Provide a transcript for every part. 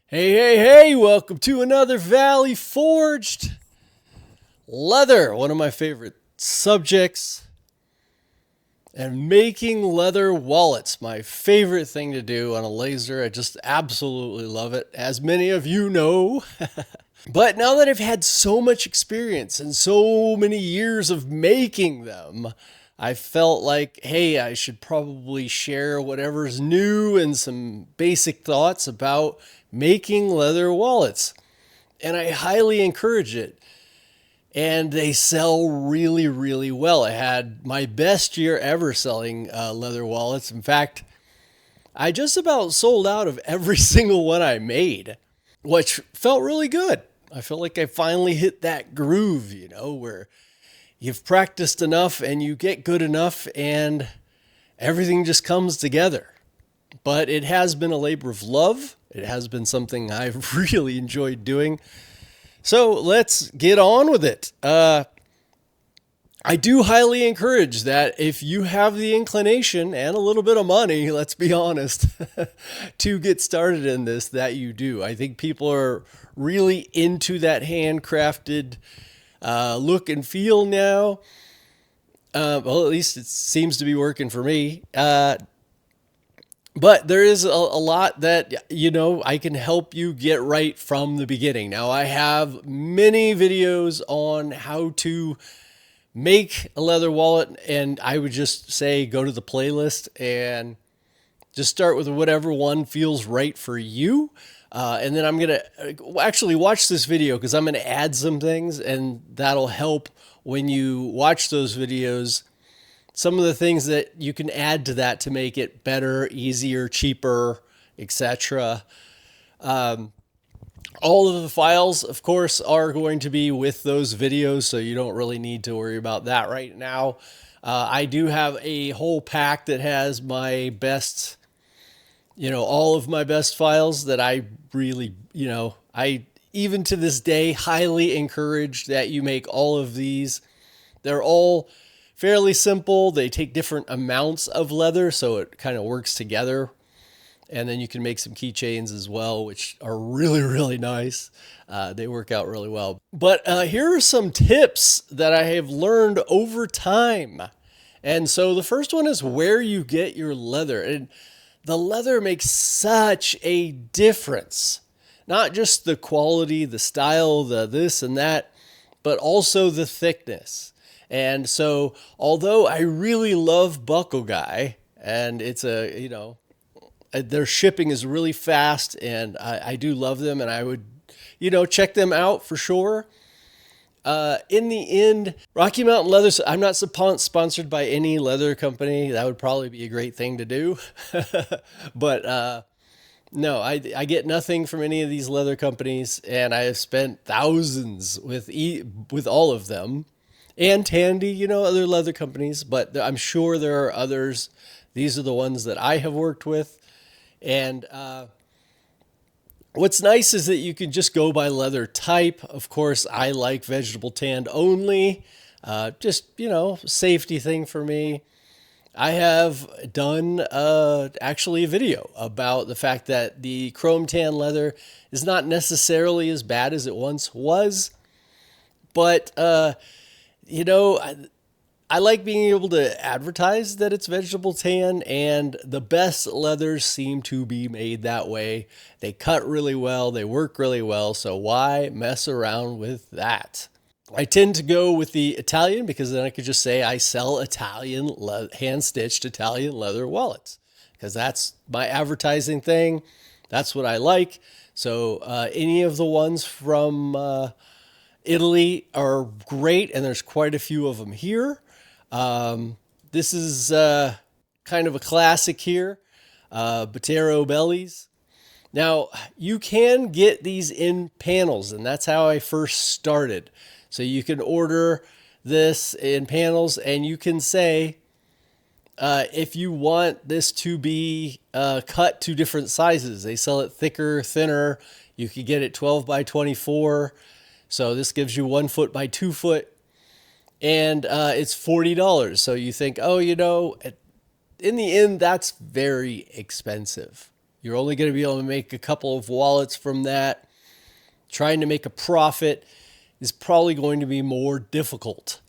Hey, welcome to another Valley Forged. Leather, one of my favorite subjects, and making leather wallets, my favorite thing to do on a laser. I just absolutely love it, as many of you know. But now that I've had so much experience and so many years of making them, I felt like, hey, I should probably share whatever's new and some basic thoughts about making leather wallets. And I highly encourage it. And they sell really, really well. I had my best year ever selling leather wallets. In fact, I just about sold out of every single one I made, which felt really good. I felt like I finally hit that groove, where you've practiced enough and you get good enough and everything just comes together. But it has been a labor of love. It has been something I've really enjoyed doing. So let's get on with it. I do highly encourage that if you have the inclination and a little bit of money, let's be honest, to get started in this, that you do. I think people are really into that handcrafted look and feel now. Well, at least it seems to be working for me. But there is a lot that, I can help you get right from the beginning. Now, I have many videos on how to make a leather wallet, and I would just say go to the playlist and just start with whatever one feels right for you. And then I'm going to actually watch this video because I'm going to add some things, and that'll help when you watch those videos. Some of the things that you can add to that to make it better, easier, cheaper, etc. All of the files, of course, are going to be with those videos, so you don't really need to worry about that right now. I do have a whole pack that has my best, all of my best files that I really, I even to this day highly encourage that you make all of these. They're all fairly simple. They take different amounts of leather, so it kind of works together. And then you can make some keychains as well, which are really, really nice. They work out really well. But here are some tips that I have learned over time. And so the first one is where you get your leather. And the leather makes such a difference. Not just the quality, the style, the this and that, but also the thickness. And so, although I really love Buckle Guy, and it's their shipping is really fast, and I do love them, and I would, check them out for sure. In the end, Rocky Mountain Leather, I'm not sponsored by any leather company. That would probably be a great thing to do. But no, I get nothing from any of these leather companies, and I have spent thousands with all of them. And Tandy, other leather companies, but I'm sure there are others. These are the ones that I have worked with. And what's nice is that you can just go by leather type. Of course, I like vegetable tanned only. Just, safety thing for me. I have done actually a video about the fact that the chrome tan leather is not necessarily as bad as it once was. But I like being able to advertise that it's vegetable tan, and the best leathers seem to be made that way. They cut really well, they work really well, so why mess around with that? I tend to go with the Italian because then I could just say I sell Italian hand-stitched Italian leather wallets, because that's my advertising thing. That's what I like. So any of the ones from Italy are great, and there's quite a few of them here. This is kind of a classic here, Botero Bellies. Now, you can get these in panels, and that's how I first started. So you can order this in panels, and you can say, if you want this to be cut to different sizes. They sell it thicker, thinner. You can get it 12 by 24. So this gives you 1 foot by 2 foot, and it's $40. So you think, in the end, that's very expensive. You're only going to be able to make a couple of wallets from that. Trying to make a profit is probably going to be more difficult.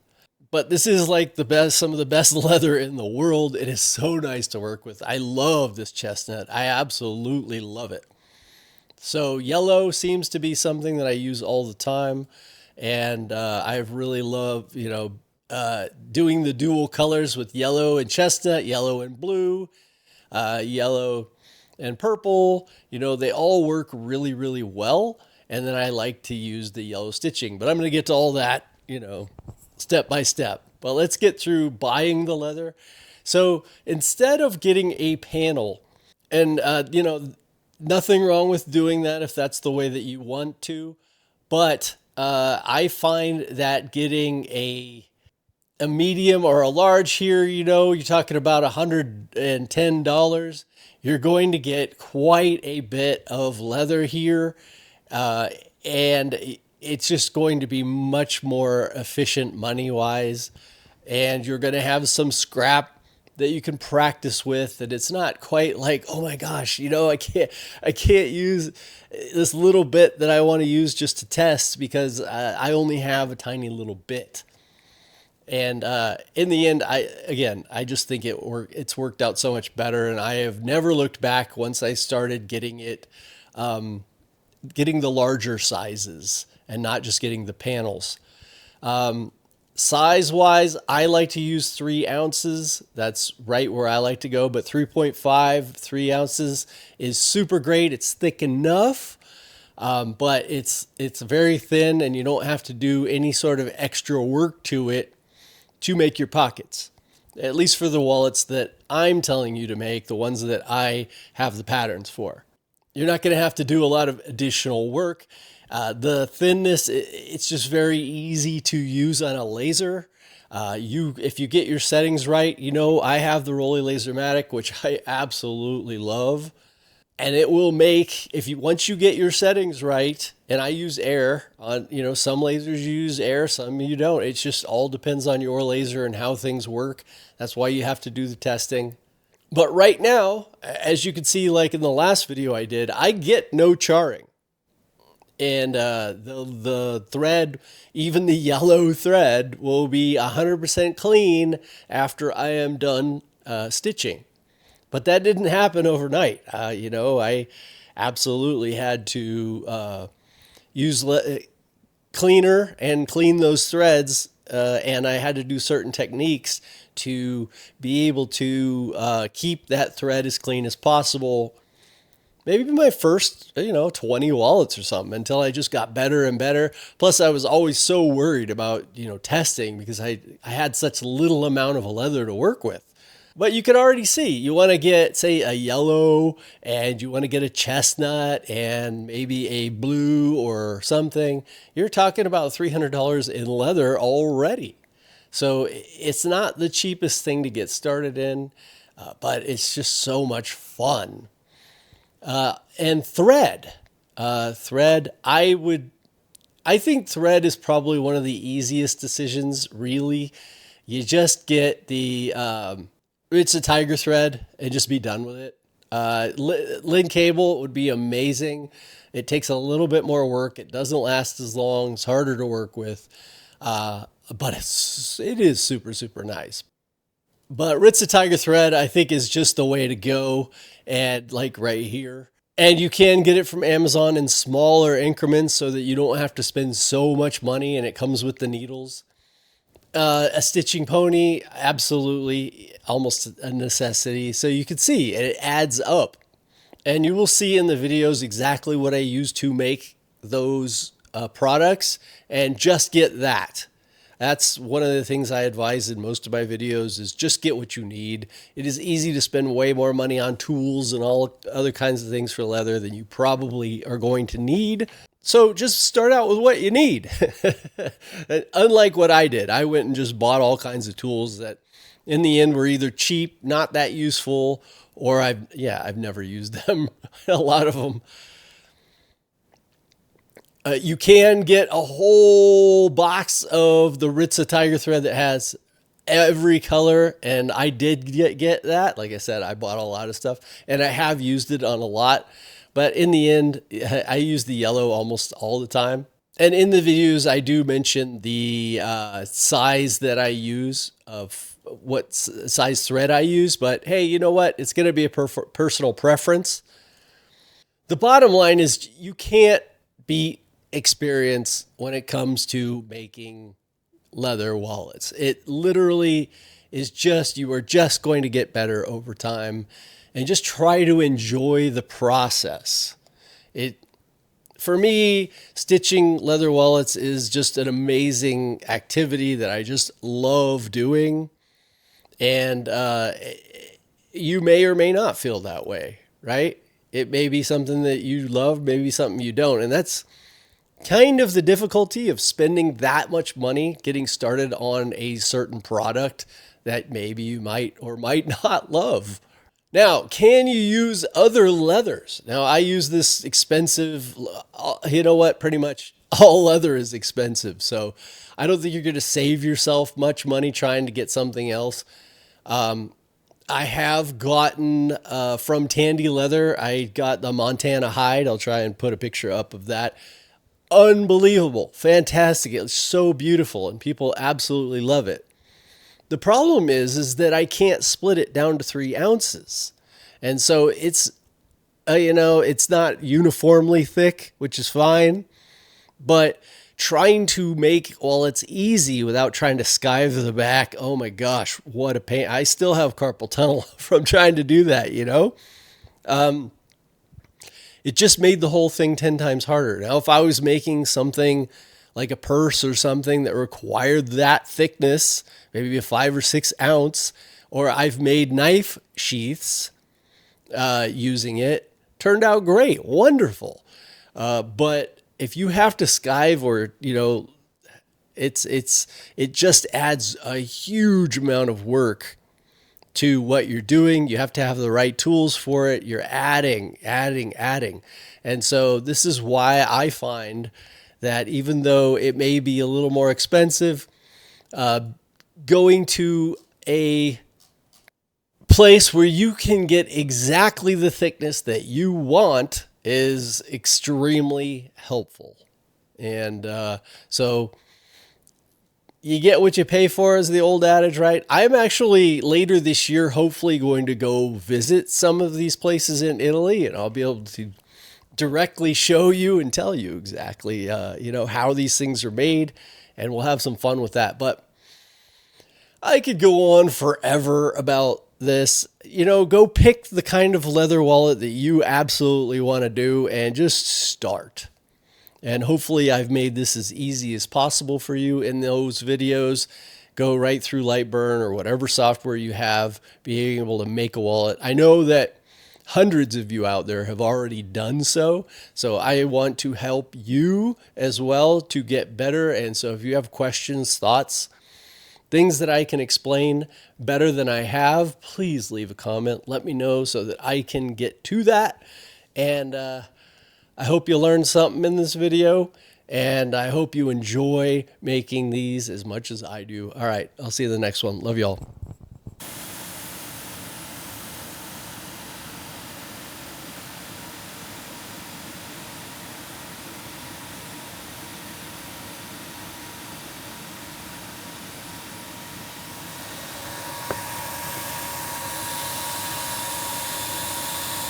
But this is like the best, some of the best leather in the world. It is so nice to work with. I love this chestnut. I absolutely love it. So yellow seems to be something that I use all the time. And I've really loved, doing the dual colors with yellow and chestnut, yellow and blue, yellow and purple. They all work really, really well. And then I like to use the yellow stitching. But I'm going to get to all that, step by step. But let's get through buying the leather. So instead of getting a panel, and, nothing wrong with doing that if that's the way that you want to. But I find that getting a medium or a large here, you're talking about $110. You're going to get quite a bit of leather here. And it's just going to be much more efficient money-wise. And you're going to have some scrap that you can practice with, and it's not quite like, oh my gosh, I can't use this little bit that I want to use just to test because I only have a tiny little bit. And in the end, I just think it's worked out so much better, and I have never looked back once I started getting the larger sizes and not just getting the panels. Size wise, I like to use 3 ounces. That's right where I like to go, but 3 ounces is super great. It's thick enough, but it's very thin, and you don't have to do any sort of extra work to it to make your pockets. At least for the wallets that I'm telling you to make, the ones that I have the patterns for. You're not going to have to do a lot of additional work. The thinness, it's just very easy to use on a laser. If you get your settings right, I have the Rolly Lasermatic, which I absolutely love. And it will make, once you get your settings right, and I use air on, some lasers you use air, some you don't. It just all depends on your laser and how things work. That's why you have to do the testing. But right now, as you can see, like in the last video I did, I get no charring. And the thread, even the yellow thread, will be 100% clean after I am done stitching. But that didn't happen overnight. I absolutely had to use cleaner and clean those threads, and I had to do certain techniques to be able to keep that thread as clean as possible. Maybe my first, 20 wallets or something, until I just got better and better. Plus, I was always so worried about, testing because I had such little amount of leather to work with. But you can already see, you want to get, say, a yellow, and you want to get a chestnut and maybe a blue or something. You're talking about $300 in leather already. So it's not the cheapest thing to get started in, but it's just so much fun. And thread, I think thread is probably one of the easiest decisions, really. You just get the, it's a tiger thread and just be done with it. Lin cable would be amazing. It takes a little bit more work. It doesn't last as long. It's harder to work with. But it is super, super nice. But Ritza Tiger Thread, I think, is just the way to go, and like right here. And you can get it from Amazon in smaller increments so that you don't have to spend so much money, and it comes with the needles. A stitching pony, absolutely, almost a necessity. So you can see it adds up. And you will see in the videos exactly what I use to make those products, and just get that. That's one of the things I advise in most of my videos, is just get what you need. It is easy to spend way more money on tools and all other kinds of things for leather than you probably are going to need. So just start out with what you need. Unlike what I did, I went and just bought all kinds of tools that in the end were either cheap, not that useful, or I've never used them, a lot of them. You can get a whole box of the Ritza Tiger Thread that has every color, and I did get that. Like I said, I bought a lot of stuff, and I have used it on a lot. But in the end, I use the yellow almost all the time. And in the videos, I do mention the size that I use of what size thread I use. But hey, you know what? It's going to be a personal preference. The bottom line is you can't beat experience when it comes to making leather wallets. It literally is just, you are just going to get better over time, and just try to enjoy the process. For me, stitching leather wallets is just an amazing activity that I just love doing. And you may or may not feel that way, right? It may be something that you love, maybe something you don't. And that's kind of the difficulty of spending that much money getting started on a certain product that maybe you might or might not love. Now, can you use other leathers? Now, I use this expensive, you know what, pretty much all leather is expensive. So I don't think you're going to save yourself much money trying to get something else. I have gotten from Tandy Leather, I got the Montana hide. I'll try and put a picture up of that. Unbelievable, fantastic. It's so beautiful and people absolutely love it. The problem is that I can't split it down to 3 ounces. And so it's, it's not uniformly thick, which is fine. But trying to make, well, it's easy without trying to skive the back. Oh my gosh, what a pain. I still have carpal tunnel from trying to do that, It just made the whole thing 10 times harder. Now, if I was making something like a purse or something that required that thickness, maybe a 5 or 6 ounce, or I've made knife sheaths using it, turned out great, wonderful. But if you have to skive or, it just adds a huge amount of work to what you're doing. You have to have the right tools for it. You're adding. And so this is why I find that even though it may be a little more expensive, going to a place where you can get exactly the thickness that you want is extremely helpful. And so you get what you pay for, is the old adage, right? I'm actually later this year hopefully going to go visit some of these places in Italy, and I'll be able to directly show you and tell you exactly how these things are made, and we'll have some fun with that. But I could go on forever about this. Go pick the kind of leather wallet that you absolutely want to do and just start. And hopefully I've made this as easy as possible for you in those videos. Go right through Lightburn or whatever software you have, being able to make a wallet. I know that hundreds of you out there have already done so. So I want to help you as well to get better. And so if you have questions, thoughts, things that I can explain better than I have, please leave a comment. Let me know so that I can get to that. And I hope you learned something in this video, and I hope you enjoy making these as much as I do. All right, I'll see you in the next one. Love y'all.